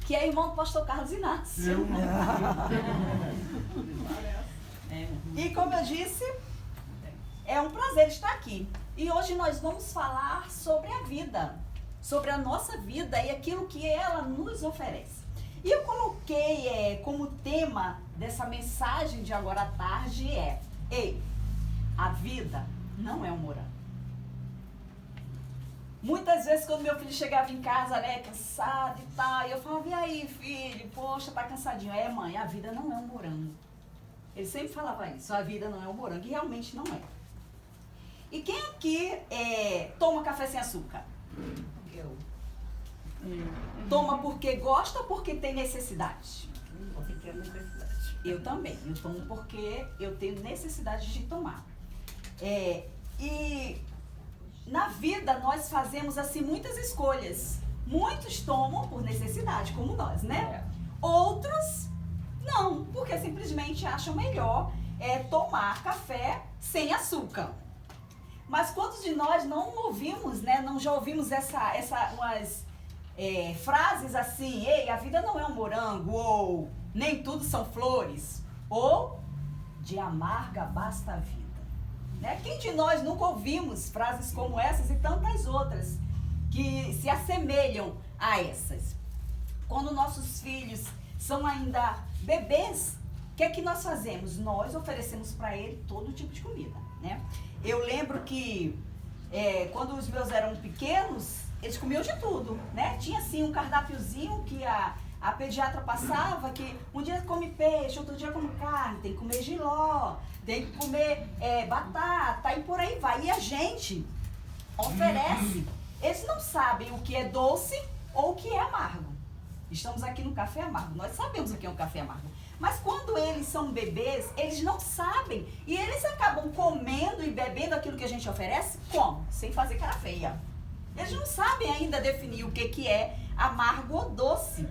que é irmão do pastor Carlos Inácio. E como eu disse, é um prazer estar aqui. E hoje nós vamos falar sobre a vida, sobre a nossa vida e aquilo que ela nos oferece. E eu coloquei como tema dessa mensagem de agora à tarde ei, a vida não é um morango. Muitas vezes quando meu filho chegava em casa, né, cansado e tal, eu falava, e aí filho, poxa, tá cansadinho. Mãe, a vida não é um morango. Ele sempre falava isso, a vida não é um morango, e realmente não é. E quem aqui toma café sem açúcar? Eu. Toma porque gosta ou porque tem necessidade? Porque tem necessidade. Eu também, eu tomo porque eu tenho necessidade de tomar. E na vida nós fazemos assim muitas escolhas. Muitos tomam por necessidade, como nós, né? Outros não, porque simplesmente acham melhor tomar café sem açúcar. Mas quantos de nós não ouvimos, né? Não já ouvimos umas frases assim, ei, a vida não é um morango, ou nem tudo são flores, ou de amarga basta a vida. Né? Quem de nós nunca ouvimos frases como essas e tantas outras que se assemelham a essas? Quando nossos filhos são ainda bebês, o que é que nós fazemos? Nós oferecemos para ele todo tipo de comida, né? Eu lembro que quando os meus eram pequenos, eles comiam de tudo, né? Tinha assim um cardápiozinho que a pediatra passava, que um dia come peixe, outro dia come carne, tem que comer jiló, tem que comer batata e por aí vai. E a gente oferece. Eles não sabem o que é doce ou o que é amargo. Estamos aqui no café amargo, nós sabemos o que é um café amargo. Mas quando eles são bebês, eles não sabem. E eles acabam comendo e bebendo aquilo que a gente oferece, como? Sem fazer cara feia. Eles não sabem ainda definir o que é amargo ou doce.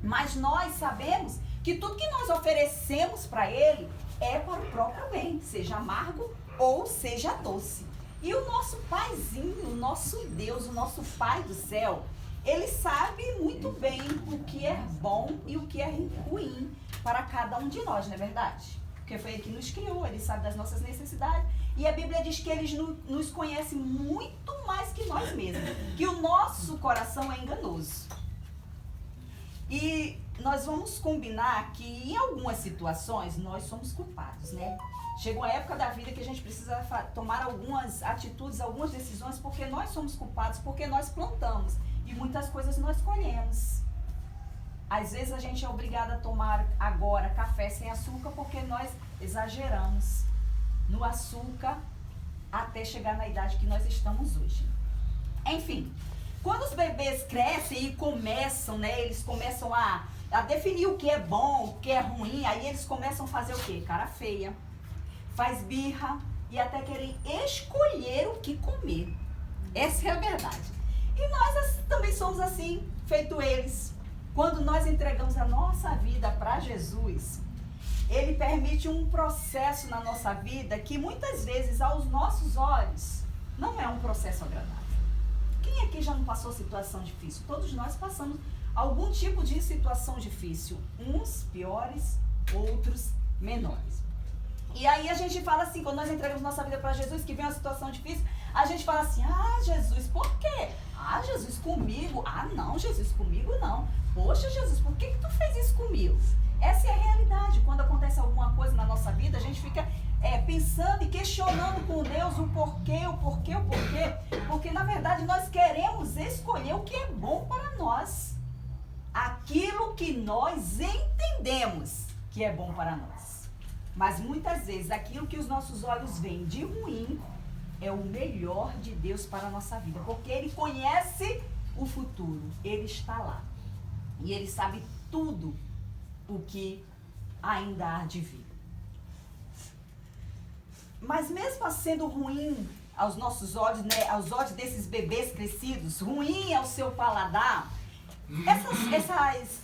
Mas nós sabemos que tudo que nós oferecemos para ele é para o próprio bem, seja amargo ou seja doce. E o nosso paizinho, o nosso Deus, o nosso Pai do céu, ele sabe muito bem o que é bom e o que é ruim para cada um de nós, não é verdade? Porque foi ele que nos criou, ele sabe das nossas necessidades. E a Bíblia diz que ele nos conhece muito mais que nós mesmos, que o nosso coração é enganoso. E nós vamos combinar que em algumas situações nós somos culpados, né? Chega uma época da vida que a gente precisa tomar algumas atitudes, algumas decisões, porque nós somos culpados, porque nós plantamos. E muitas coisas nós colhemos. Às vezes a gente é obrigado a tomar agora café sem açúcar porque nós exageramos no açúcar até chegar na idade que nós estamos hoje. Enfim, quando os bebês crescem e começam, né, eles começam a definir o que é bom, o que é ruim, aí eles começam a fazer o quê? Cara feia, faz birra e até querem escolher o que comer. Essa é a verdade. E nós também somos assim, feito eles. Quando nós entregamos a nossa vida para Jesus, ele permite um processo na nossa vida que muitas vezes aos nossos olhos não é um processo agradável. Quem aqui já não passou situação difícil? Todos nós passamos algum tipo de situação difícil, uns piores, outros menores. E aí a gente fala assim, quando nós entregamos nossa vida para Jesus, que vem uma situação difícil, a gente fala assim, Jesus, por quê? Jesus, comigo? Não, Jesus, comigo não. Poxa, Jesus, por que tu fez isso comigo? Essa é a realidade. Quando acontece alguma coisa na nossa vida, a gente fica pensando e questionando com Deus o porquê. Porque, na verdade, nós queremos escolher o que é bom para nós. Aquilo que nós entendemos que é bom para nós. Mas, muitas vezes, aquilo que os nossos olhos veem de ruim é o melhor de Deus para a nossa vida. Porque Ele conhece o futuro. Ele está lá. E Ele sabe tudo o que ainda há de vir. Mas mesmo sendo ruim aos nossos olhos, né, aos olhos desses bebês crescidos, ruim ao seu paladar,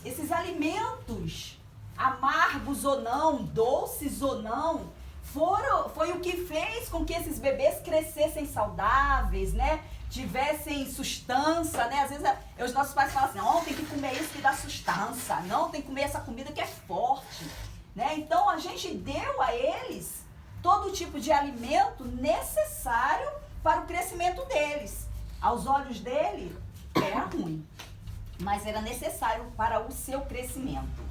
esses alimentos, amargos ou não, doces ou não, foi o que fez com que esses bebês crescessem saudáveis, né? Tivessem sustância, né? Às vezes os nossos pais falam assim, tem que comer isso que dá sustância. sustância, não, tem que comer essa comida que é forte, né? Então a gente deu a eles todo tipo de alimento necessário para o crescimento deles. Aos olhos dele era ruim, mas era necessário para o seu crescimento.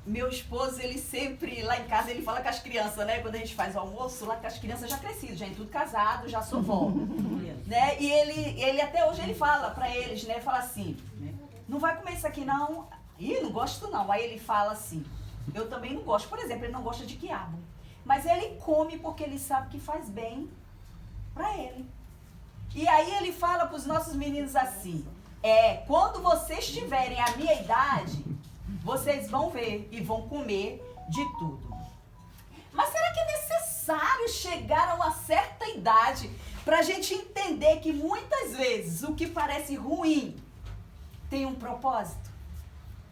Meu esposo, ele sempre, lá em casa, ele fala com as crianças, né? Quando a gente faz o almoço, lá com as crianças já crescidas, já em tudo casado, já sou vó. Né? E ele até hoje, ele fala pra eles, né? Fala assim, não vai comer isso aqui não. Ih, não gosto não. Aí ele fala assim, eu também não gosto. Por exemplo, ele não gosta de quiabo. Mas ele come porque ele sabe que faz bem pra ele. E aí ele fala pros nossos meninos assim, quando vocês tiverem a minha idade, vocês vão ver e vão comer de tudo. Mas será que é necessário chegar a uma certa idade para a gente entender que muitas vezes o que parece ruim tem um propósito?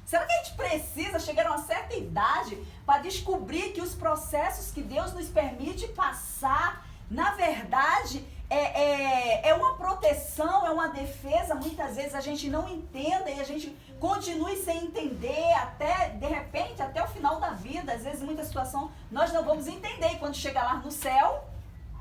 Será que a gente precisa chegar a uma certa idade para descobrir que os processos que Deus nos permite passar, na verdade, é uma proteção, é uma defesa? Muitas vezes a gente não entenda e a gente continue sem entender até, de repente, até o final da vida. Às vezes, em muita situação, nós não vamos entender. E quando chegar lá no céu,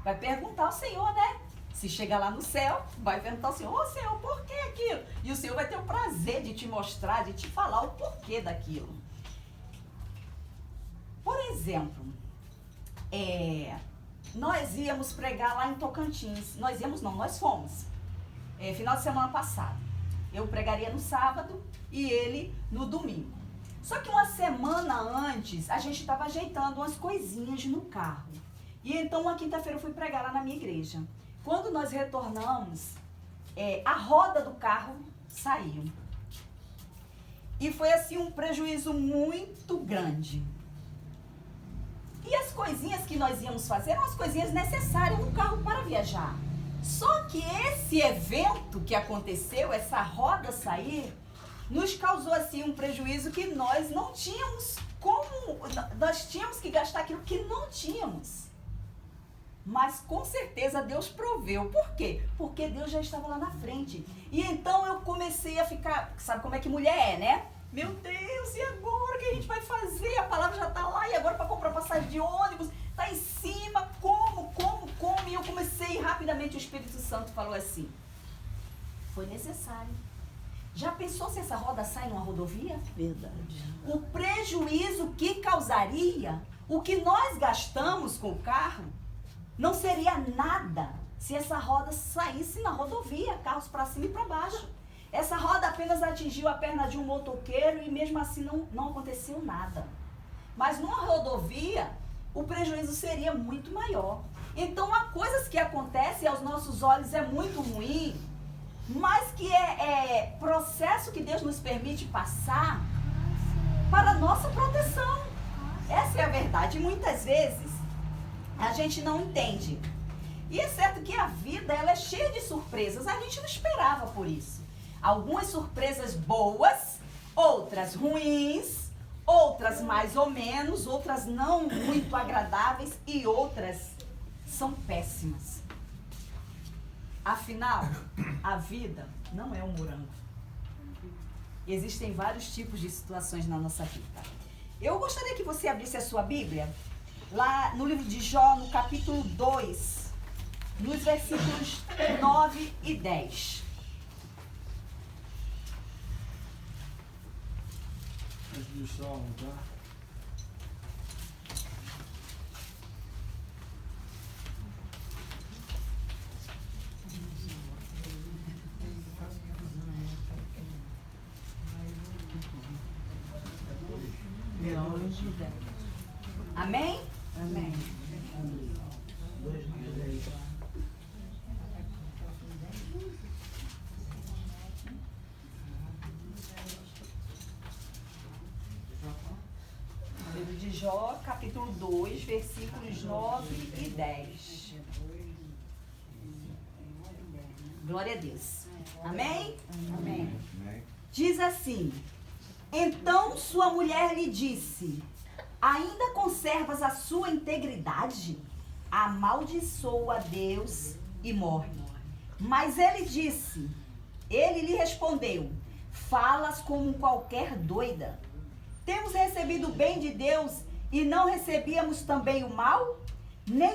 vai perguntar ao Senhor, né? Se chegar lá no céu, vai perguntar ao Senhor, Senhor, por que aquilo? E o Senhor vai ter o prazer de te mostrar, de te falar o porquê daquilo. Por exemplo, nós íamos pregar lá em Tocantins. Nós fomos. Final de semana passado. Eu pregaria no sábado e ele no domingo. Só que uma semana antes, a gente estava ajeitando umas coisinhas no carro. E então, uma quinta-feira, eu fui pregar lá na minha igreja. Quando nós retornamos, a roda do carro saiu. E foi assim um prejuízo muito grande. E as coisinhas que nós íamos fazer eram as coisinhas necessárias no carro para viajar. Só que esse evento que aconteceu, essa roda sair, nos causou assim um prejuízo que nós não tínhamos como, nós tínhamos que gastar aquilo que não tínhamos. Mas com certeza Deus proveu. Por quê? Porque Deus já estava lá na frente. E então eu comecei a ficar, sabe como é que mulher é, né? Meu Deus, e agora o que a gente vai fazer? A palavra já está lá, e agora para comprar passagem de ônibus, está em cima, como? E eu comecei rapidamente, o Espírito Santo falou assim, foi necessário. Já pensou se essa roda sai numa rodovia? Verdade. O prejuízo que causaria, o que nós gastamos com o carro, não seria nada se essa roda saísse na rodovia, carros para cima e para baixo. Essa roda apenas atingiu a perna de um motoqueiro e mesmo assim não aconteceu nada. Mas numa rodovia, o prejuízo seria muito maior. Então, há coisas que acontecem aos nossos olhos é muito ruim, mas que é processo que Deus nos permite passar para a nossa proteção. Essa é a verdade. E muitas vezes a gente não entende. E é certo que a vida ela é cheia de surpresas. A gente não esperava por isso. Algumas surpresas boas, outras ruins, outras mais ou menos, outras não muito agradáveis e outras são péssimas. Afinal, a vida não é um morango. Existem vários tipos de situações na nossa vida. Eu gostaria que você abrisse a sua Bíblia, lá no livro de Jó, no capítulo 2, nos versículos 9 e 10. Antes do Salmo, tá? Amém? Amém. Livro de Jó, capítulo 2, versículos 9 e 10. Glória a Deus. Amém? Amém. Diz assim: então sua mulher lhe disse, ainda conservas a sua integridade? Amaldiçoa a Deus e morre. Mas ele disse, Ele lhe respondeu: falas como qualquer doida. Temos recebido o bem de Deus e não recebíamos também o mal? Nem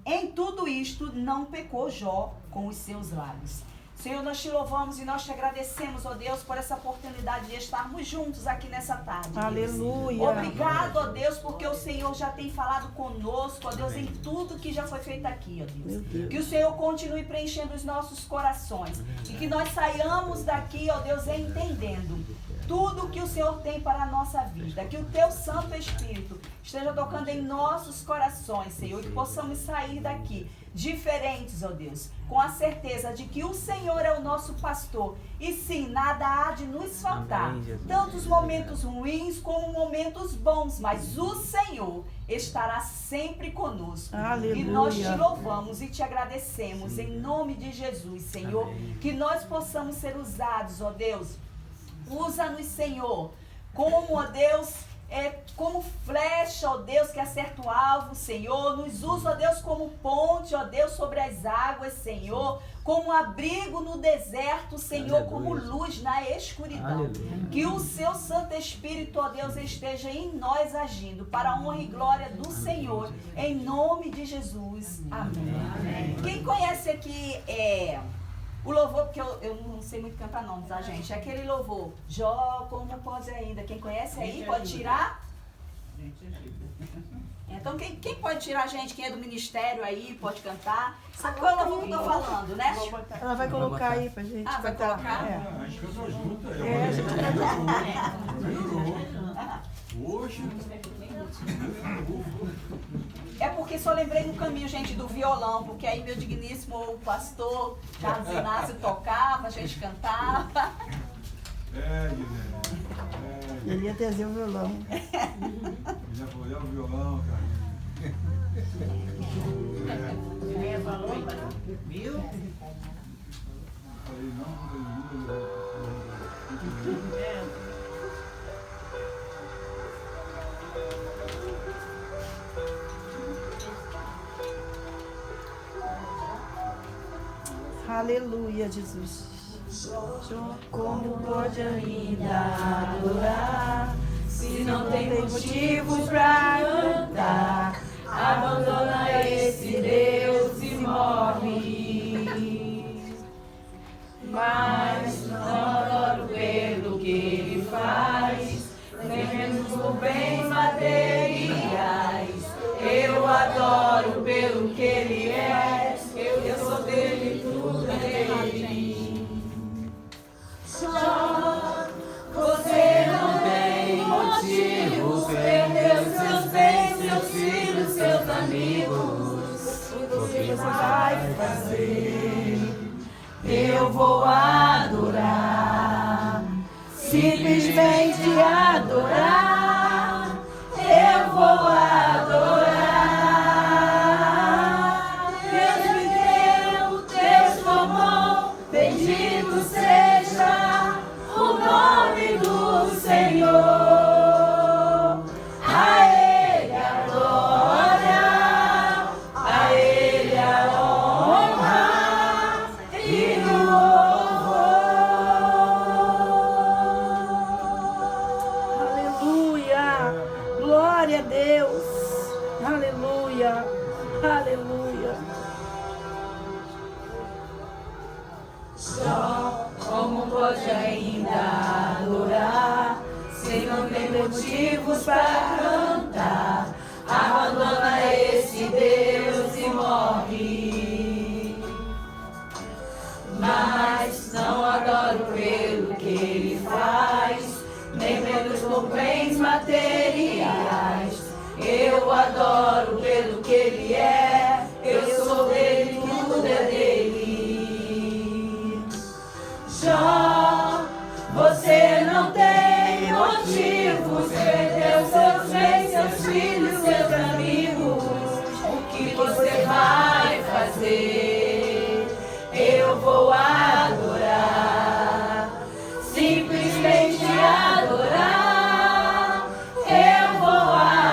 em tudo isto não pecou Jó com os seus lábios. Senhor, nós te louvamos e nós te agradecemos, ó Deus, por essa oportunidade de estarmos juntos aqui nessa tarde. Deus. Aleluia. Obrigado, ó Deus, porque o Senhor já tem falado conosco, ó Deus, em tudo que já foi feito aqui, ó Deus. Que o Senhor continue preenchendo os nossos corações e que nós saiamos daqui, ó Deus, entendendo tudo que o Senhor tem para a nossa vida. Que o teu Santo Espírito esteja tocando em nossos corações, Senhor, e que possamos sair daqui diferentes, ó Deus, com a certeza de que o Senhor é o nosso pastor e sim, nada há de nos faltar, tanto os momentos ruins como momentos bons, mas o Senhor estará sempre conosco. Aleluia. E nós te louvamos e te agradecemos em nome de Jesus, Senhor. Amém. Que nós possamos ser usados, ó Deus. Usa-nos, Senhor, como, ó Deus, como flecha, ó Deus, que acerta o alvo, Senhor. Nos usa, ó Deus, como ponte, ó Deus, sobre as águas, Senhor. Como abrigo no deserto, Senhor. Aleluia. Como luz na escuridão. Aleluia. Que o seu Santo Espírito, ó Deus, esteja em nós agindo para a honra e glória do Senhor. Em nome de Jesus. Amém. Amém. Quem conhece aqui o louvor, porque eu não sei muito cantar não, tá, gente? É aquele louvor. Jó, como pode ainda? Quem conhece aí, pode tirar? Então, quem pode tirar, gente? Quem é do ministério aí, pode cantar? Sabe qual é o louvor que eu tô falando, né? Ela vai colocar aí pra gente. Ah, vai colocar? A gente canta junto. A gente Hoje. É porque só lembrei no caminho, gente, do violão, porque aí meu digníssimo o pastor Carlos Inácio tocava, a gente cantava. Ele ia trazer o violão. Já foi o violão, cara. Ele falou, viu? Falei, não. Aleluia, Jesus. Como pode ainda adorar se não tem motivos pra cantar? Abandona esse Deus e morre. Mas não adoro pelo que ele faz, nem menos por bens materiais. Eu adoro pelo que ele é, eu sou dele, tudo é dele. Só você não tem motivos, perdeu seus bens, seus filhos, seus amigos. O que você vai fazer? Eu vou adorar, simplesmente adorar. Eu vou adorar. Deus me deu, Deus tomou, bendito seja o nome do Senhor. A Ele a glória, a Ele a honra e o louvor. Aleluia. Glória a Deus. Aleluia. Aleluia. Só como pode ainda adorar se não tem motivos para cantar? Abandona esse Deus e morre. Mas não adoro pelo que ele faz, nem menos por bens materiais. Eu adoro pelo que ele é, eu sou dele, tudo é dele. Jó, você não tem motivos, perdeu seus bens, seus filhos, seus amigos. O que você vai fazer? Eu vou adorar, simplesmente adorar. Eu vou adorar.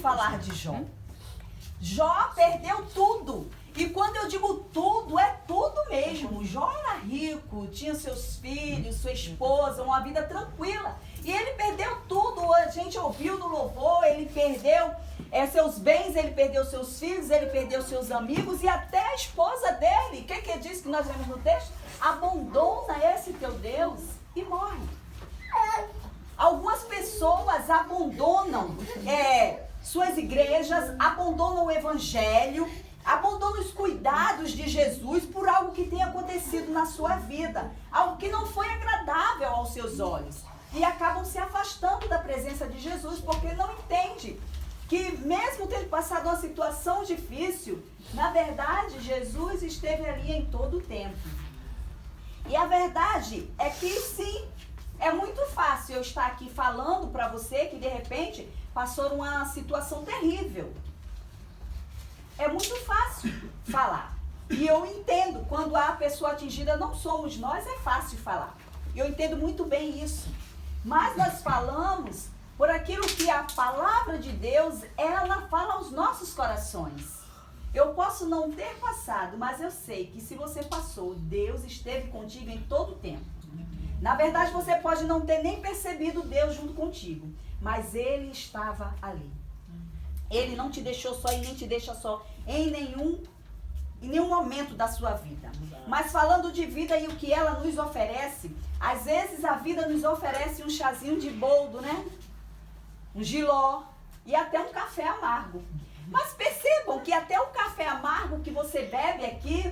falar de Jó. Jó perdeu tudo. E quando eu digo tudo, é tudo mesmo. Jó era rico, tinha seus filhos, sua esposa, uma vida tranquila. E ele perdeu tudo. A gente ouviu no louvor, ele perdeu seus bens, ele perdeu seus filhos, ele perdeu seus amigos e até a esposa dele. O que diz que nós vemos no texto? Abandona esse teu Deus e morre. Algumas pessoas abandonam suas igrejas, abandonam o evangelho, abandonam os cuidados de Jesus por algo que tem acontecido na sua vida, algo que não foi agradável aos seus olhos, e acabam se afastando da presença de Jesus porque não entende que mesmo tendo passado uma situação difícil, na verdade Jesus esteve ali em todo o tempo. E a verdade é que sim, é muito fácil eu estar aqui falando para você que de repente passou uma situação terrível. É muito fácil falar. E eu entendo, quando a pessoa atingida não somos nós, é fácil falar. Eu entendo muito bem isso. Mas nós falamos por aquilo que a palavra de Deus, ela fala aos nossos corações. Eu posso não ter passado, mas eu sei que se você passou, Deus esteve contigo em todo o tempo. Na verdade, você pode não ter nem percebido Deus junto contigo, mas Ele estava ali. Ele não te deixou só e nem te deixa só em nenhum momento da sua vida. Mas falando de vida e o que ela nos oferece, às vezes a vida nos oferece um chazinho de boldo, né? Um jiló e até um café amargo. Mas percebam que até o café amargo que você bebe aqui,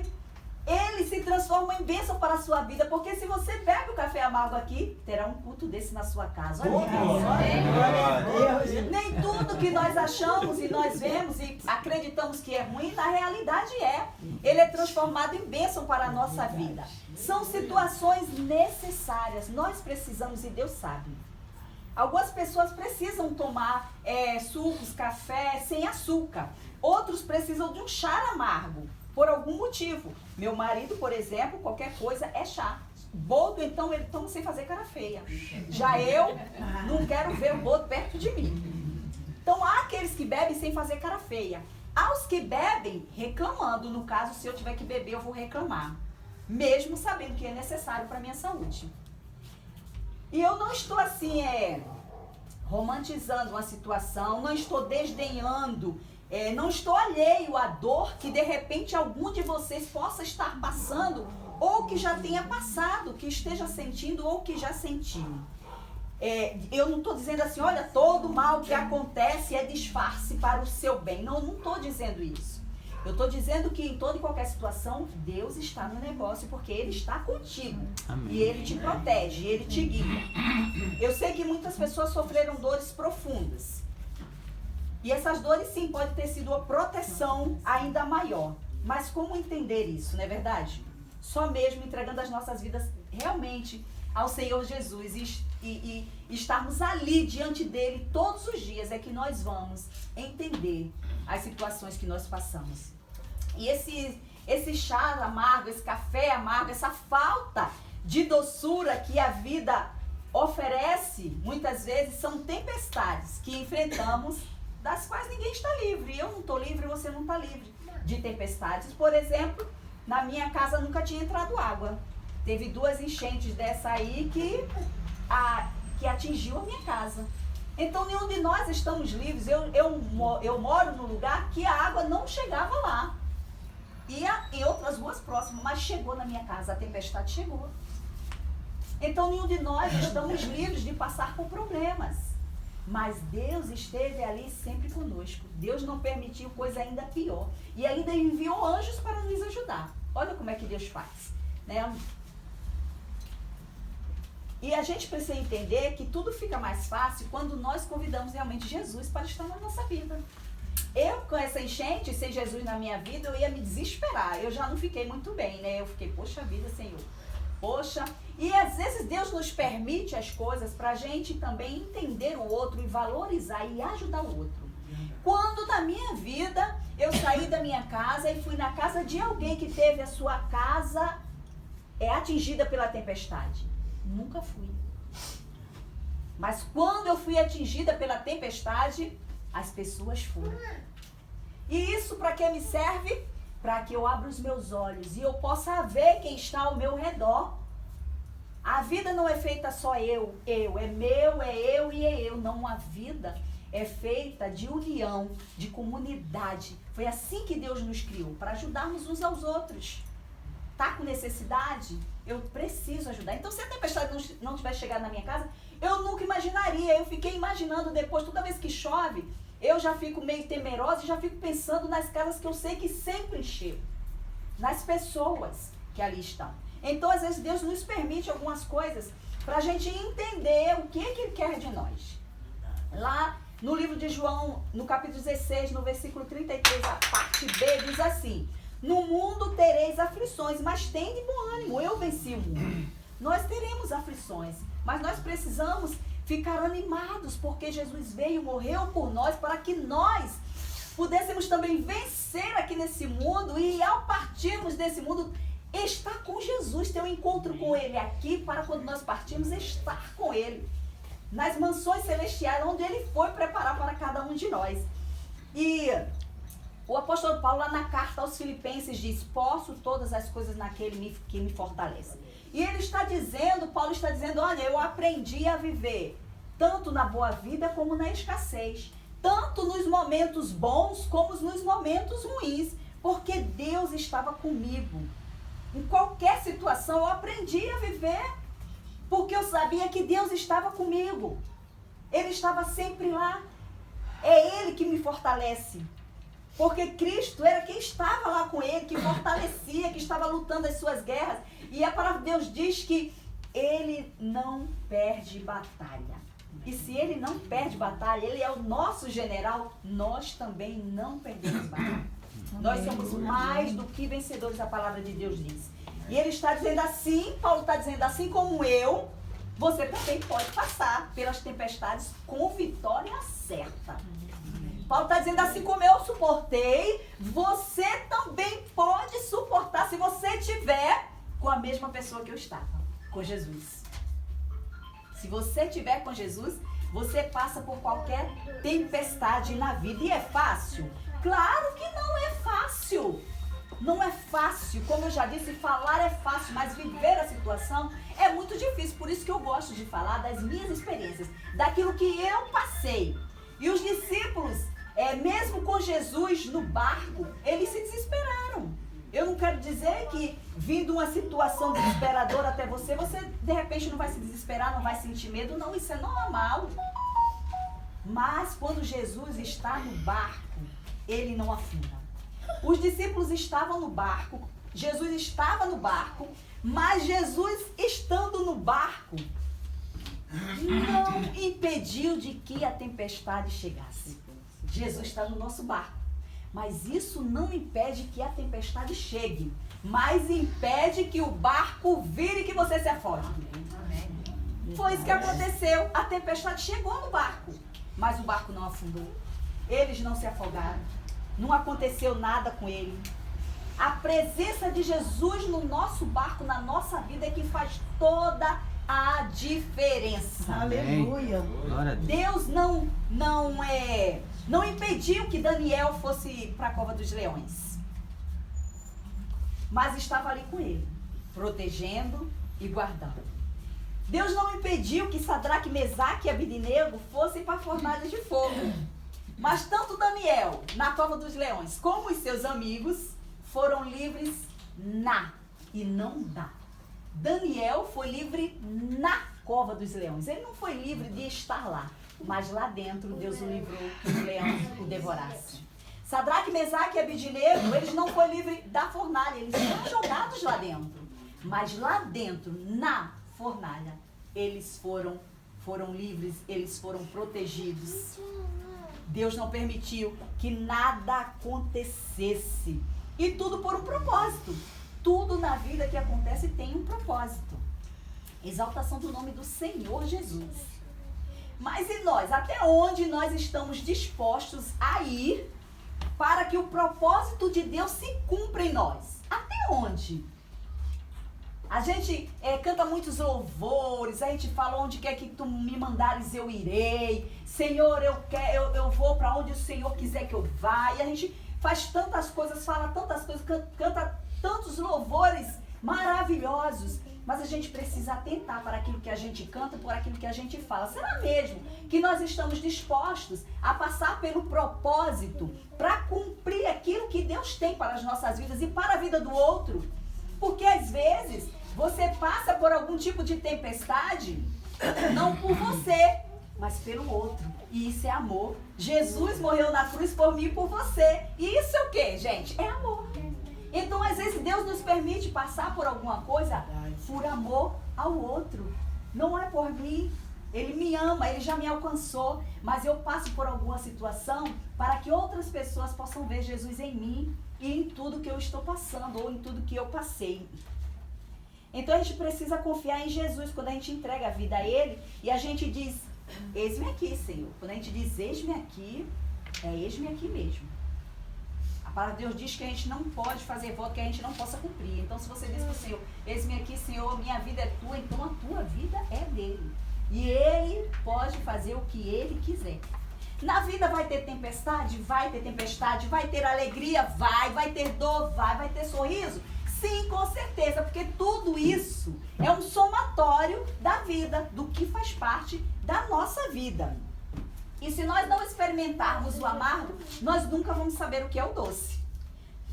ele se transforma em bênção para a sua vida, porque se você bebe o café amargo aqui, terá um culto desse na sua casa. Nem tudo que nós achamos e nós vemos e acreditamos que é ruim, na realidade ele é transformado em bênção para a nossa vida. São situações necessárias, nós precisamos e Deus sabe. Algumas pessoas precisam tomar sucos, café sem açúcar, outros precisam de um chá amargo. Por algum motivo. Meu marido, por exemplo, qualquer coisa é chá. Boldo, então, ele toma sem fazer cara feia. Já eu não quero ver o boldo perto de mim. Então, há aqueles que bebem sem fazer cara feia. Há os que bebem reclamando. No caso, se eu tiver que beber, eu vou reclamar. Mesmo sabendo que é necessário para a minha saúde. E eu não estou assim, romantizando uma situação, não estou desdenhando, não estou alheio à dor que de repente algum de vocês possa estar passando, ou que já tenha passado, que esteja sentindo ou que já sentiu. Eu não estou dizendo assim, olha, todo mal que acontece é disfarce para o seu bem. Não, não estou dizendo isso. Eu estou dizendo que em toda e qualquer situação, Deus está no negócio, porque Ele está contigo. Amém. E Ele te protege, Ele te guia. Eu sei que muitas pessoas sofreram dores profundas. E essas dores, sim, podem ter sido uma proteção ainda maior. Mas como entender isso, não é verdade? Só mesmo entregando as nossas vidas realmente ao Senhor Jesus e estarmos ali diante dEle todos os dias é que nós vamos entender as situações que nós passamos. E esse chá amargo, esse café amargo, essa falta de doçura que a vida oferece, muitas vezes são tempestades que enfrentamos, das quais ninguém está livre. Eu não estou livre, você não está livre de tempestades. Por exemplo, na minha casa nunca tinha entrado água. Teve 2 enchentes dessa aí que atingiu a minha casa. Então, nenhum de nós estamos livres. Eu moro num lugar que a água não chegava lá. Ia em outras ruas próximas, mas chegou na minha casa. A tempestade chegou. Então, nenhum de nós estamos livres de passar por problemas. Mas Deus esteve ali sempre conosco. Deus não permitiu coisa ainda pior. E ainda enviou anjos para nos ajudar. Olha como é que Deus faz, né? E a gente precisa entender que tudo fica mais fácil quando nós convidamos realmente Jesus para estar na nossa vida. Eu, com essa enchente, sem Jesus na minha vida, eu ia me desesperar. Eu já não fiquei muito bem, né? Eu fiquei, poxa vida, Senhor. Poxa. E às vezes Deus nos permite as coisas para a gente também entender o outro e valorizar e ajudar o outro. Quando na minha vida eu saí da minha casa e fui na casa de alguém que teve a sua casa atingida pela tempestade. Nunca fui. Mas quando eu fui atingida pela tempestade, as pessoas foram. E isso para que me serve? Para que eu abra os meus olhos e eu possa ver quem está ao meu redor. A vida não é feita só eu, é meu, é eu e é eu. Não, a vida é feita de união, de comunidade. Foi assim que Deus nos criou, para ajudarmos uns aos outros. Tá com necessidade? Eu preciso ajudar. Então, se a tempestade não tiver chegado na minha casa, eu nunca imaginaria. Eu fiquei imaginando depois, toda vez que chove, eu já fico meio temerosa e já fico pensando nas casas que eu sei que sempre encheu. Nas pessoas que ali estão. Então, às vezes, Deus nos permite algumas coisas para a gente entender o que Ele quer de nós. Lá no livro de João, no capítulo 16, no versículo 33, a parte B, diz assim: no mundo tereis aflições, mas tende bom ânimo, eu venci o mundo. Nós teremos aflições, mas nós precisamos ficar animados, porque Jesus veio e morreu por nós, para que nós pudéssemos também vencer aqui nesse mundo e, ao partirmos desse mundo, estar com Jesus, ter um encontro com Ele aqui, para quando nós partirmos, estar com Ele nas mansões celestiais, onde Ele foi preparar para cada um de nós. E o apóstolo Paulo, lá na carta aos Filipenses, diz: posso todas as coisas naquele que me fortalece. E ele está dizendo, Paulo está dizendo: olha, eu aprendi a viver tanto na boa vida como na escassez, tanto nos momentos bons como nos momentos ruins, porque Deus estava comigo. Em qualquer situação eu aprendi a viver, porque eu sabia que Deus estava comigo. Ele estava sempre lá. É Ele que me fortalece. Porque Cristo era quem estava lá com Ele, que fortalecia, que estava lutando as suas guerras. E a palavra de Deus diz que Ele não perde batalha. E se Ele não perde batalha, Ele é o nosso general, nós também não perdemos batalha. Nós somos mais do que vencedores, a palavra de Deus diz. E Ele está dizendo assim, Paulo está dizendo assim como eu, você também pode passar pelas tempestades com vitória certa. Paulo está dizendo assim como eu suportei, você também pode suportar se você estiver com a mesma pessoa que eu estava, com Jesus. Se você estiver com Jesus, você passa por qualquer tempestade na vida. E é fácil? Claro que não é fácil. Não é fácil. Como eu já disse, falar é fácil, mas viver a situação é muito difícil. Por isso que eu gosto de falar das minhas experiências, daquilo que eu passei. E os discípulos, mesmo com Jesus no barco, eles se desesperaram. Eu não quero dizer que, vindo uma situação desesperadora até você de repente não vai se desesperar, não vai sentir medo. Não, isso é normal. Mas quando Jesus está no barco, Ele não afunda. Os discípulos estavam no barco, Jesus estava no barco, mas Jesus, estando no barco, não impediu de que a tempestade chegasse. Jesus está no nosso barco. Mas isso não impede que a tempestade chegue, mas impede que o barco vire e que você se afogue. Foi isso que aconteceu. A tempestade chegou no barco, mas o barco não afundou. Eles não se afogaram. Não aconteceu nada com ele. A presença de Jesus no nosso barco, na nossa vida, é que faz toda a diferença. Aleluia. Deus não impediu que Daniel fosse para a cova dos leões, mas estava ali com ele, protegendo e guardando. Deus não impediu que Sadraque, Mesaque e Abednego fossem para a fornalha de fogo, mas tanto Daniel na cova dos leões como os seus amigos foram livres e não dá. Daniel foi livre na cova dos leões. Ele não foi livre de estar lá, mas lá dentro Deus o livrou que os leões o devorassem. Sadraque, Mesaque e Abednego, eles não foram livres da fornalha, eles foram jogados lá dentro. Mas lá dentro, na fornalha, eles foram livres, eles foram protegidos. Deus não permitiu que nada acontecesse. E tudo por um propósito. Tudo na vida que acontece tem um propósito. Exaltação do nome do Senhor Jesus. Mas e nós? Até onde nós estamos dispostos a ir para que o propósito de Deus se cumpra em nós? Até onde? A gente canta muitos louvores, a gente fala onde quer que tu me mandares eu irei. Senhor, eu vou para onde o Senhor quiser que eu vá. E a gente faz tantas coisas, fala tantas coisas, canta tantos louvores maravilhosos. Mas a gente precisa atentar para aquilo que a gente canta, por aquilo que a gente fala. Será mesmo que nós estamos dispostos a passar pelo propósito para cumprir aquilo que Deus tem para as nossas vidas e para a vida do outro? Porque às vezes você passa por algum tipo de tempestade, não por você, mas pelo outro. E isso é amor. Jesus morreu na cruz por mim e por você. E isso é o quê, gente? É amor. Então, às vezes, Deus nos permite passar por alguma coisa por amor ao outro. Não é por mim. Ele me ama, ele já me alcançou. Mas eu passo por alguma situação para que outras pessoas possam ver Jesus em mim e em tudo que eu estou passando ou em tudo que eu passei. Então, a gente precisa confiar em Jesus quando a gente entrega a vida a Ele e a gente diz, eis-me aqui, Senhor. Quando a gente diz, eis-me aqui, é eis-me aqui mesmo. A palavra de Deus diz que a gente não pode fazer voto que a gente não possa cumprir. Então, se você diz para o Senhor, eis-me aqui, Senhor, minha vida é tua, então a tua vida é dele. E ele pode fazer o que ele quiser. Na vida vai ter tempestade? Vai ter tempestade. Vai ter alegria? Vai ter dor? Vai ter sorriso? Sim, com certeza, porque tudo isso é um somatório da vida, do que faz parte da nossa vida. E se nós não experimentarmos o amargo, nós nunca vamos saber o que é o doce.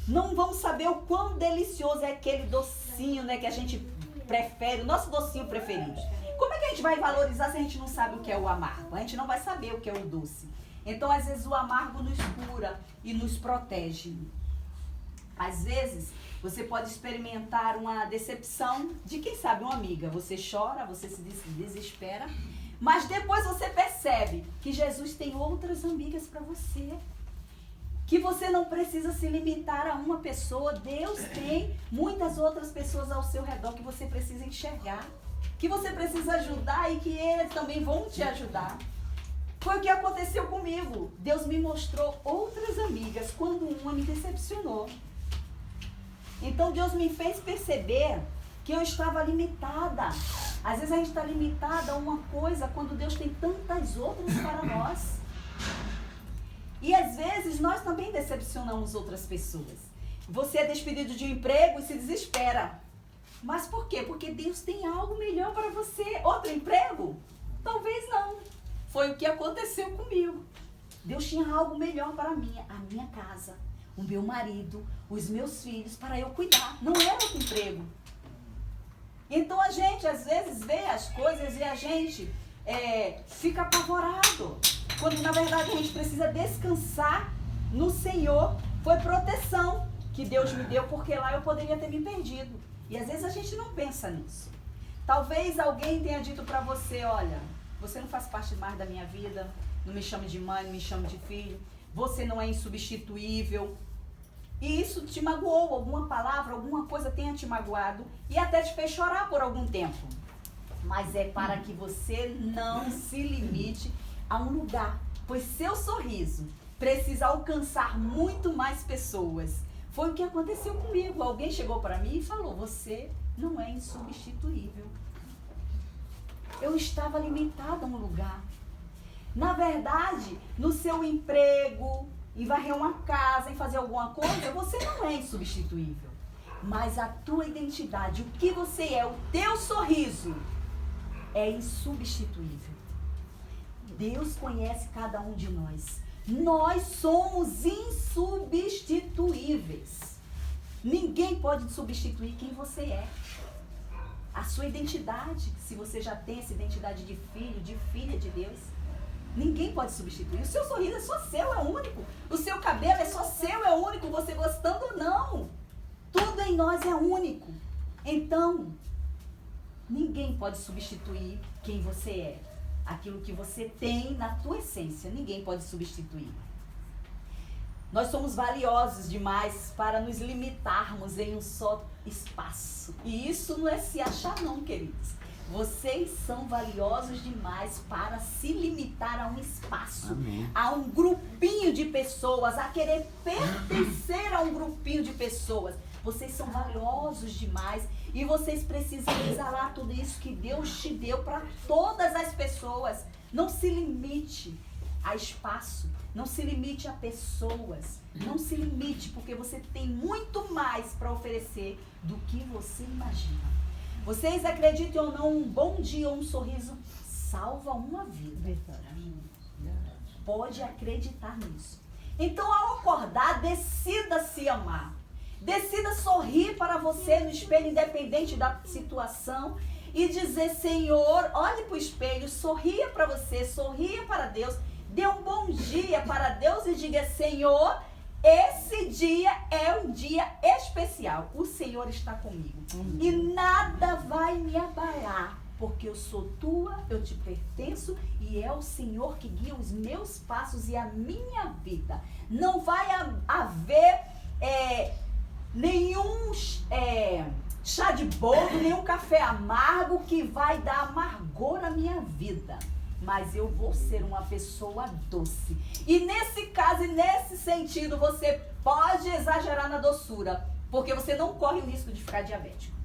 Não vamos saber o quão delicioso é aquele docinho, né, que a gente prefere, o nosso docinho preferido. Como é que a gente vai valorizar se a gente não sabe o que é o amargo? A gente não vai saber o que é o doce. Então, às vezes, o amargo nos cura e nos protege. Às vezes, você pode experimentar uma decepção de, quem sabe, uma amiga. Você chora, você se desespera. Mas depois você percebe que Jesus tem outras amigas para você. Que você não precisa se limitar a uma pessoa. Deus tem muitas outras pessoas ao seu redor que você precisa enxergar. Que você precisa ajudar e que eles também vão te ajudar. Foi o que aconteceu comigo. Deus me mostrou outras amigas quando uma me decepcionou. Então Deus me fez perceber que eu estava limitada. Às vezes a gente está limitada a uma coisa quando Deus tem tantas outras para nós. E às vezes nós também decepcionamos outras pessoas. Você é despedido de um emprego e se desespera. Mas por quê? Porque Deus tem algo melhor para você. Outro emprego? Talvez não. Foi o que aconteceu comigo. Deus tinha algo melhor para mim. A minha casa, o meu marido, os meus filhos, para eu cuidar. Não era outro emprego. Então a gente às vezes vê as coisas e a gente fica apavorado. Quando na verdade a gente precisa descansar no Senhor. Foi proteção que Deus me deu, porque lá eu poderia ter me perdido. E às vezes a gente não pensa nisso. Talvez alguém tenha dito para você, olha, você não faz parte mais da minha vida, não me chame de mãe, não me chame de filho, você não é insubstituível. E isso te magoou, alguma palavra, alguma coisa tenha te magoado e até te fez chorar por algum tempo. Mas é para que você não se limite a um lugar, pois seu sorriso precisa alcançar muito mais pessoas. Foi o que aconteceu comigo. Alguém chegou para mim e falou, você não é insubstituível. Eu estava limitada a um lugar. Na verdade, no seu emprego, em varrer uma casa, em fazer alguma coisa, você não é insubstituível. Mas a tua identidade, o que você é, o teu sorriso, é insubstituível. Deus conhece cada um de nós. Nós somos insubstituíveis. Ninguém pode substituir quem você é. A sua identidade, se você já tem essa identidade de filho, de filha de Deus, ninguém pode substituir. O seu sorriso é só seu, é único. O seu cabelo é só seu, é único. Você gostando ou não. Tudo em nós é único. Então, ninguém pode substituir quem você é. Aquilo que você tem na tua essência, ninguém pode substituir. Nós somos valiosos demais para nos limitarmos em um só espaço. E isso não é se achar não, queridos. Vocês são valiosos demais para se limitar a um espaço, amém, a um grupinho de pessoas, a querer pertencer a um grupinho de pessoas. Vocês são valiosos demais e vocês precisam exalar tudo isso que Deus te deu para todas as pessoas. Não se limite a espaço, não se limite a pessoas, não se limite, porque você tem muito mais para oferecer do que você imagina. Vocês acreditem ou não, um bom dia ou um sorriso salva uma vida. Pode acreditar nisso. Então, ao acordar, decida se amar. Decida sorrir para você no espelho, independente da situação, e dizer: Senhor, olhe para o espelho, sorria para você, sorria para Deus, dê um bom dia para Deus e diga: Senhor, esse dia é um dia especial. O Senhor está comigo. E nada vai me abalar, porque eu sou tua, eu te pertenço e é o Senhor que guia os meus passos e a minha vida. Não vai haver nenhum chá de bolo, nenhum café amargo que vai dar amargor à minha vida. Mas eu vou ser uma pessoa doce. E nesse caso e nesse sentido, você pode exagerar na doçura, porque você não corre o risco de ficar diabético.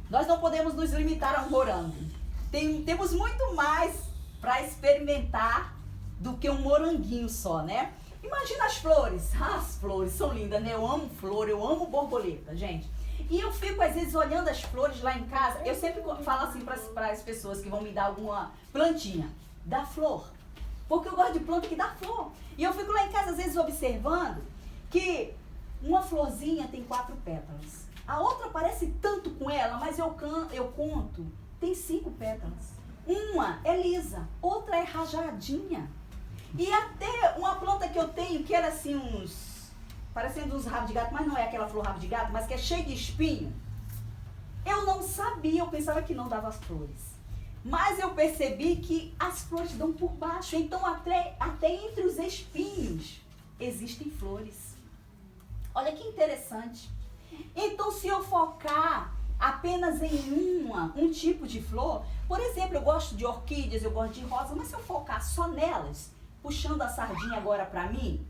Nós não podemos nos limitar a um morango. Temos muito mais para experimentar do que um moranguinho só, né? Imagina as flores. As flores são lindas, né? Eu amo flor, eu amo borboleta, gente. E eu fico, às vezes, olhando as flores lá em casa. Eu sempre falo assim para as pessoas que vão me dar alguma plantinha: dá flor. Porque eu gosto de planta que dá flor. E eu fico lá em casa, às vezes, observando que uma florzinha tem 4 pétalas. A outra parece tanto com ela, mas eu conto, tem 5 pétalas. Uma é lisa, outra é rajadinha. E até uma planta que eu tenho, que era assim parecendo uns rabos de gato, mas não é aquela flor rabo de gato, mas que é cheia de espinho. Eu não sabia, eu pensava que não dava flores. Mas eu percebi que as flores dão por baixo. Então até entre os espinhos existem flores. Olha que interessante. Então, se eu focar apenas em um tipo de flor, por exemplo, eu gosto de orquídeas, eu gosto de rosa, mas se eu focar só nelas, puxando a sardinha agora para mim,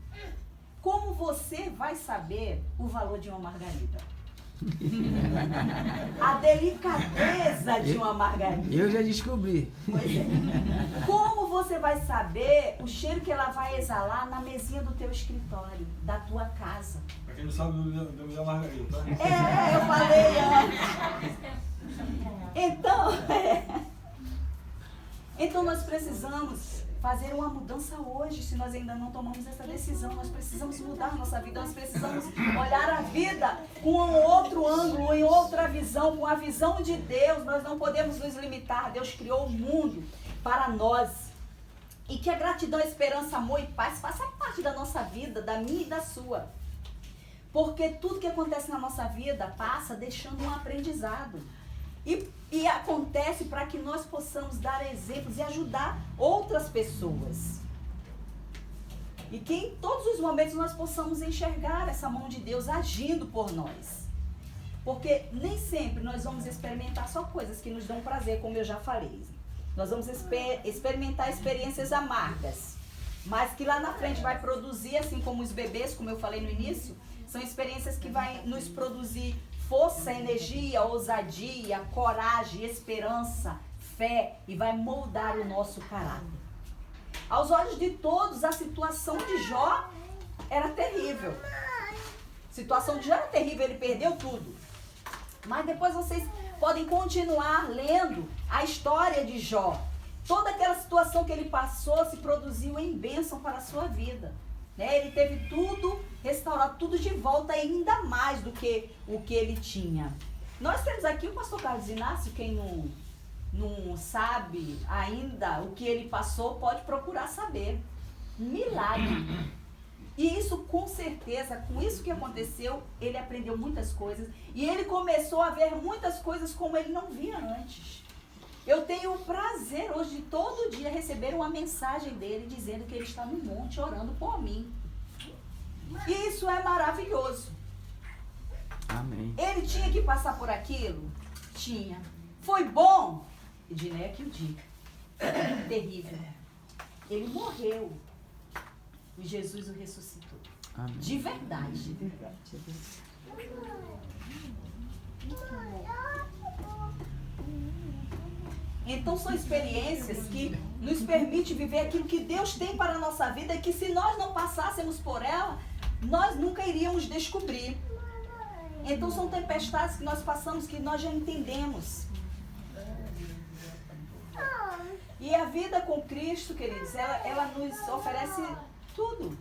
como você vai saber o valor de uma margarida? A delicadeza de uma margarida. Eu já descobri. Pois é. Como você vai saber o cheiro que ela vai exalar na mesinha do teu escritório, da tua casa? Pra quem não sabe, o nome da Margarida, tá? Eu falei antes. Então nós precisamos fazer uma mudança hoje, se nós ainda não tomamos essa decisão. Nós precisamos mudar a nossa vida, nós precisamos olhar a vida com um outro ângulo, em outra visão, com a visão de Deus. Nós não podemos nos limitar. Deus criou o mundo para nós. E que a gratidão, esperança, amor e paz faça parte da nossa vida, da minha e da sua. Porque tudo que acontece na nossa vida passa deixando um aprendizado. E acontece para que nós possamos dar exemplos e ajudar outras pessoas. E que em todos os momentos nós possamos enxergar essa mão de Deus agindo por nós. Porque nem sempre nós vamos experimentar só coisas que nos dão prazer, como eu já falei. Nós vamos experimentar experiências amargas, mas que lá na frente vai produzir, assim como os bebês, como eu falei no início, são experiências que vai nos produzir força, energia, ousadia, coragem, esperança, fé, e vai moldar o nosso caráter. Aos olhos de todos, a situação de Jó era terrível. A situação de Jó era terrível, ele perdeu tudo. Mas depois vocês podem continuar lendo a história de Jó. Toda aquela situação que ele passou se produziu em bênção para a sua vida. Ele teve tudo restaurado, tudo de volta, ainda mais do que o que ele tinha. Nós temos aqui o pastor Carlos Inácio, quem não sabe ainda o que ele passou, pode procurar saber. Milagre. E isso, com certeza, com isso que aconteceu, ele aprendeu muitas coisas. E ele começou a ver muitas coisas como ele não via antes. Eu tenho o prazer hoje de todo dia receber uma mensagem dele dizendo que ele está no monte orando por mim. E isso é maravilhoso. Amém. Ele tinha que passar por aquilo? Tinha. Foi bom? Edneia que o diga. Terrível. Ele morreu. E Jesus o ressuscitou. Amém. De verdade. De verdade, Deus. Então são experiências que nos permitem viver aquilo que Deus tem para a nossa vida e que se nós não passássemos por ela, nós nunca iríamos descobrir. Então são tempestades que nós passamos que nós já entendemos. E a vida com Cristo, queridos, ela nos oferece tudo.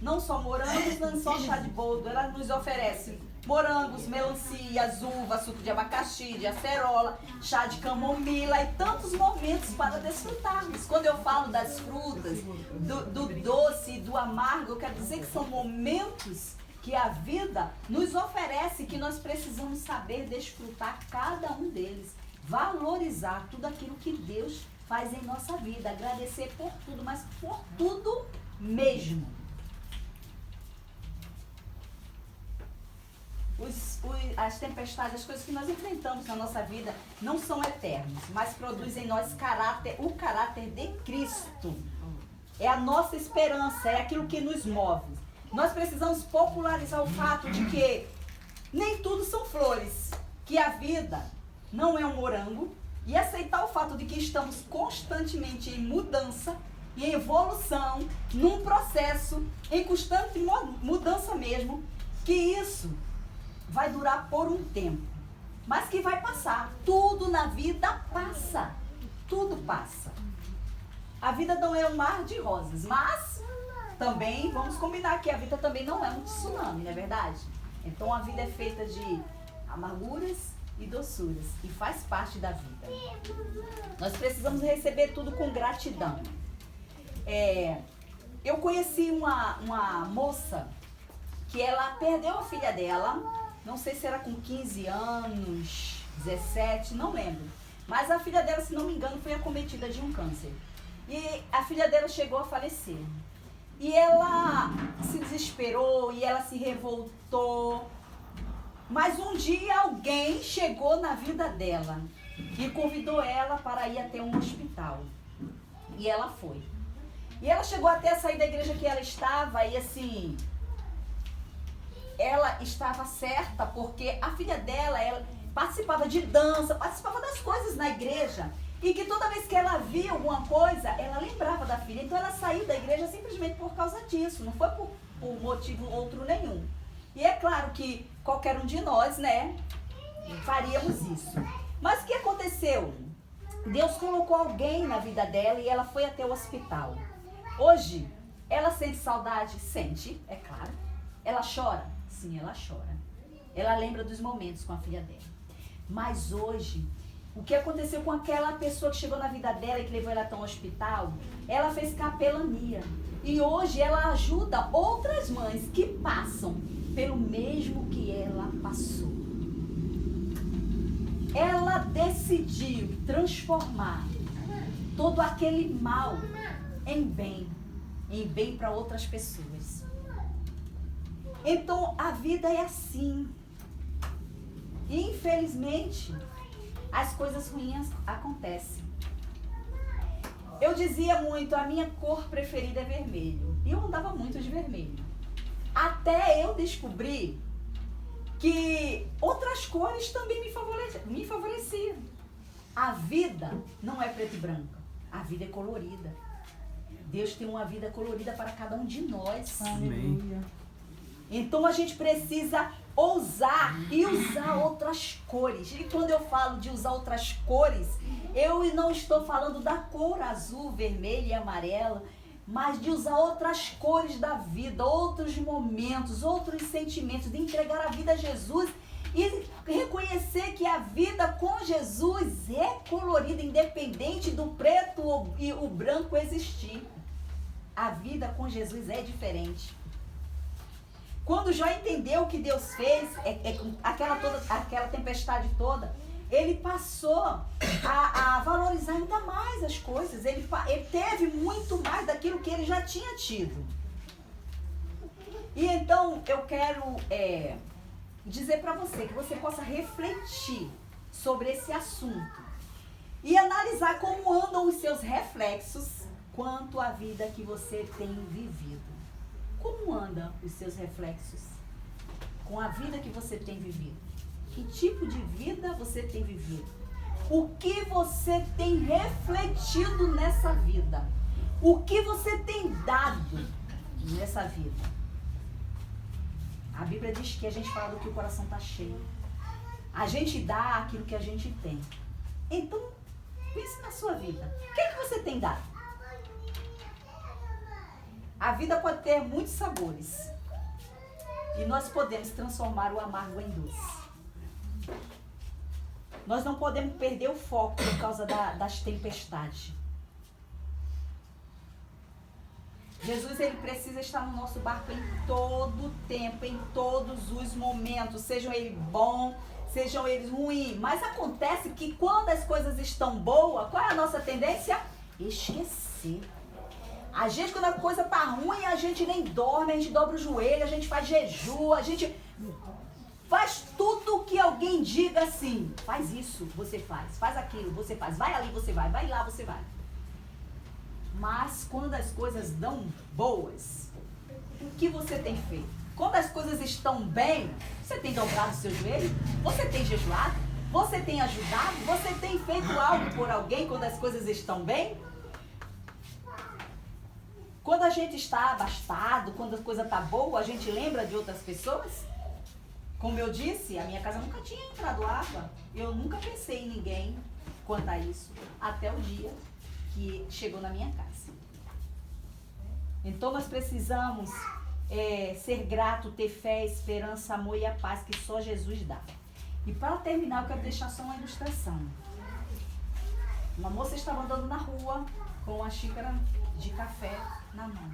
Não só morangos, não só chá de boldo, ela nos oferece morangos, melancias, uvas, suco de abacaxi, de acerola, chá de camomila e tantos momentos para desfrutarmos. Quando eu falo das frutas, do doce e do amargo, eu quero dizer que são momentos que a vida nos oferece, que nós precisamos saber desfrutar cada um deles, valorizar tudo aquilo que Deus faz em nossa vida, agradecer por tudo, mas por tudo mesmo. As tempestades, as coisas que nós enfrentamos na nossa vida não são eternas, mas produzem em nós o caráter de Cristo. É a nossa esperança, é aquilo que nos move. Nós precisamos popularizar o fato de que nem tudo são flores, que a vida não é um morango, e aceitar o fato de que estamos constantemente em mudança, em evolução, num processo, em constante mudança mesmo, que isso vai durar por um tempo, mas que vai passar. Tudo na vida passa. Tudo passa. A vida não é um mar de rosas, mas também vamos combinar que a vida também não é um tsunami, não é verdade? Então a vida é feita de amarguras e doçuras e faz parte da vida. Nós precisamos receber tudo com gratidão. Eu conheci uma moça que ela perdeu a filha dela, não sei se era com 15 anos, 17, não lembro. Mas a filha dela, se não me engano, foi acometida de um câncer. E a filha dela chegou a falecer. E ela se desesperou e ela se revoltou. Mas um dia alguém chegou na vida dela e convidou ela para ir até um hospital. E ela foi. E ela chegou até a sair da igreja que ela estava e assim, ela estava certa porque a filha dela, ela participava de dança, participava das coisas na igreja. E que toda vez que ela via alguma coisa, ela lembrava da filha. Então ela saiu da igreja simplesmente por causa disso, não foi por motivo outro nenhum. E é claro que qualquer um de nós, né, faríamos isso. Mas o que aconteceu? Deus colocou alguém na vida dela e ela foi até o hospital. Hoje, ela sente saudade? Sente, é claro. Ela chora? Sim, ela chora. Ela lembra dos momentos com a filha dela. Mas hoje, o que aconteceu com aquela pessoa que chegou na vida dela e que levou ela até um hospital? Ela fez capelania. E hoje ela ajuda outras mães que passam pelo mesmo que ela passou. Ela decidiu transformar todo aquele mal em bem para outras pessoas. Então a vida é assim. E infelizmente as coisas ruins acontecem. Eu dizia muito, a minha cor preferida é vermelho. E eu andava muito de vermelho. Até eu descobri que outras cores também me favoreciam. A vida não é preto e branco. A vida é colorida. Deus tem uma vida colorida para cada um de nós. Amém. Então a gente precisa ousar e usar outras cores. E quando eu falo de usar outras cores, eu não estou falando da cor azul, vermelha e amarela, mas de usar outras cores da vida, outros momentos, outros sentimentos, de entregar a vida a Jesus e reconhecer que a vida com Jesus é colorida, independente do preto e o branco existir. A vida com Jesus é diferente. Quando Jó entendeu o que Deus fez, aquela tempestade toda, ele passou a valorizar ainda mais as coisas. Ele teve muito mais daquilo que ele já tinha tido. E então eu quero dizer para você que você possa refletir sobre esse assunto e analisar como andam os seus reflexos quanto à vida que você tem vivido. Como andam os seus reflexos com a vida que você tem vivido? Que tipo de vida você tem vivido? O que você tem refletido nessa vida? O que você tem dado nessa vida? A Bíblia diz que a gente fala do que o coração está cheio. A gente dá aquilo que a gente tem. Então, pense na sua vida. O que é que você tem dado? A vida pode ter muitos sabores. E nós podemos transformar o amargo em doce. Nós não podemos perder o foco por causa das tempestades. Jesus, ele precisa estar no nosso barco em todo o tempo, em todos os momentos, sejam eles bons, sejam eles ruins. Mas acontece que quando as coisas estão boas, qual é a nossa tendência? Esquecer. A gente, quando a coisa tá ruim, a gente nem dorme, a gente dobra o joelho, a gente faz jejum, a gente faz tudo que alguém diga assim. Faz isso, você faz aquilo, você faz, vai ali, você vai lá, você vai. Mas quando as coisas dão boas, o que você tem feito? Quando as coisas estão bem, você tem dobrado o seu joelho? Você tem jejuado? Você tem ajudado? Você tem feito algo por alguém quando as coisas estão bem? Quando a gente está abastado, quando a coisa está boa, a gente lembra de outras pessoas? Como eu disse, a minha casa nunca tinha entrado água. Eu nunca pensei em ninguém quanto a isso, até o dia que chegou na minha casa. Então nós precisamos ser grato, ter fé, esperança, amor e a paz que só Jesus dá. E para terminar, eu quero deixar só uma ilustração. Uma moça estava andando na rua com uma xícara de café na mão.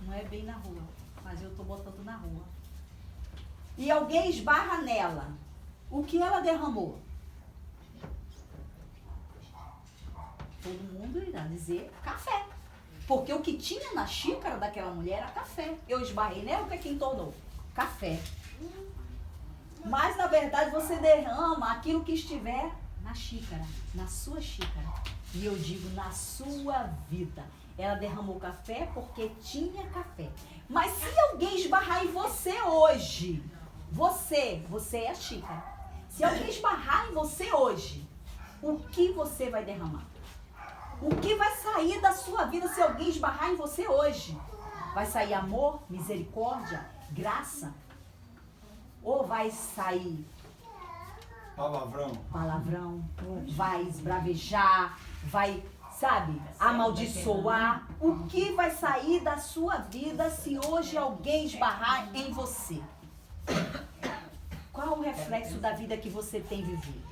Não é bem na rua, mas eu estou botando na rua. E alguém esbarra nela. O que ela derramou? Todo mundo irá dizer café. Porque o que tinha na xícara daquela mulher era café. Eu esbarrei nela, o que é que entornou? Café. Mas, na verdade, você derrama aquilo que estiver na xícara, na sua xícara. E eu digo, na sua vida. Ela derramou café porque tinha café. Mas se alguém esbarrar em você hoje, você é a xícara. Se alguém esbarrar em você hoje, o que você vai derramar? O que vai sair da sua vida se alguém esbarrar em você hoje? Vai sair amor, misericórdia, graça? Ou vai sair palavrão, vai esbravejar, vai, sabe, amaldiçoar? O que vai sair da sua vida se hoje alguém esbarrar em você? Qual o reflexo da vida que você tem vivido?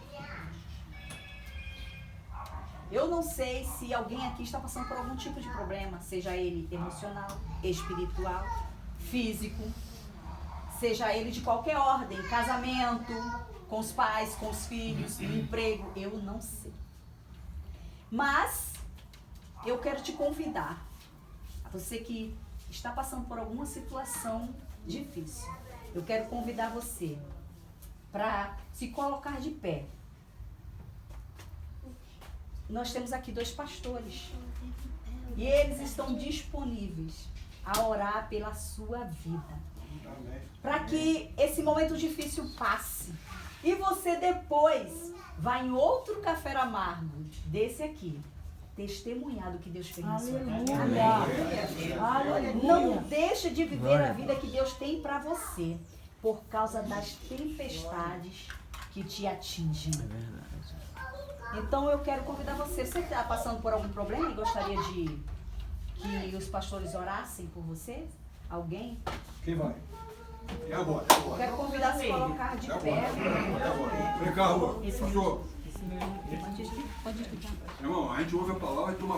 Eu não sei se alguém aqui está passando por algum tipo de problema, seja ele emocional, espiritual, físico, seja ele de qualquer ordem, casamento, com os pais, com os filhos, no emprego, eu não sei. Mas eu quero te convidar, a você que está passando por alguma situação difícil, eu quero convidar você para se colocar de pé. Nós temos aqui 2 pastores e eles estão disponíveis a orar pela sua vida, para que esse momento difícil passe e você depois vá em outro café amargo desse aqui, testemunhar do que Deus fez na sua vida. Não deixe de viver a vida que Deus tem para você por causa das tempestades que te atingem. É verdade. Então eu quero convidar você. Você está passando por algum problema e gostaria de que os pastores orassem por você? Alguém? Quem vai? É agora. Eu quero convidar você a se colocar de pé. Vem cá, Rua. Esse Pastor. meu irmão, pode explicar. Irmão, a gente ouve a palavra e toma